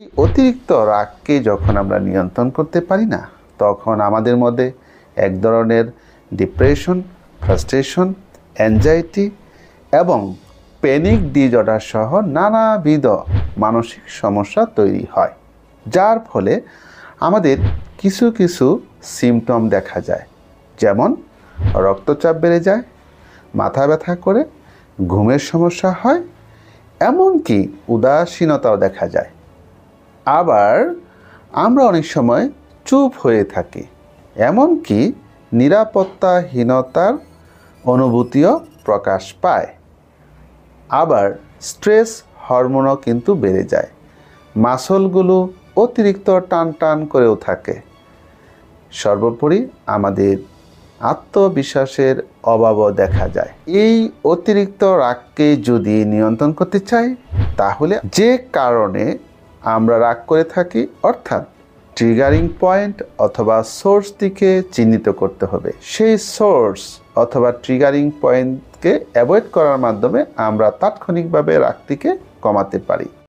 এই অতিরিক্ত রাগকে যখন আমরা নিয়ন্ত্রণ করতে পারি না, তখন আমাদের মধ্যে এক ধরনের ডিপ্রেশন, ফ্রাস্ট্রেশন, অ্যাংজাইটি এবং প্যানিক ডিসঅর্ডার সহ নানাবিধ মানসিক সমস্যা তৈরি হয়, যার ফলে আমাদের কিছু কিছু সিমটম দেখা যায়, যেমন রক্তচাপ বেড়ে যায়, মাথা ব্যথা করে, ঘুমের সমস্যা হয়, এমনকি উদাসীনতাও দেখা যায়। আবার আমরা অনেক সময় চুপ হয়ে থাকি, এমনকি নিরাপত্তাহীনতার অনুভূতিও প্রকাশ পায়। আবার স্ট্রেস হরমোনও কিন্তু বেড়ে যায়, মাসলগুলো অতিরিক্ত টান টান করেও থাকে। সর্বোপরি আমাদের আত্মবিশ্বাসের অভাবও দেখা যায়। এই অতিরিক্ত রাগকে যদি নিয়ন্ত্রণ করতে চাই, তাহলে যে কারণে আমরা রাগ করে থাকি, অর্থাৎ ট্রিগারিং পয়েন্ট অথবা সোর্স দিকে চিহ্নিত করতে হবে। সেই সোর্স অথবা ট্রিগারিং পয়েন্টকে অ্যাভয়েড করার মাধ্যমে আমরা তাৎক্ষণিকভাবে রাগটিকে কমাতে পারি।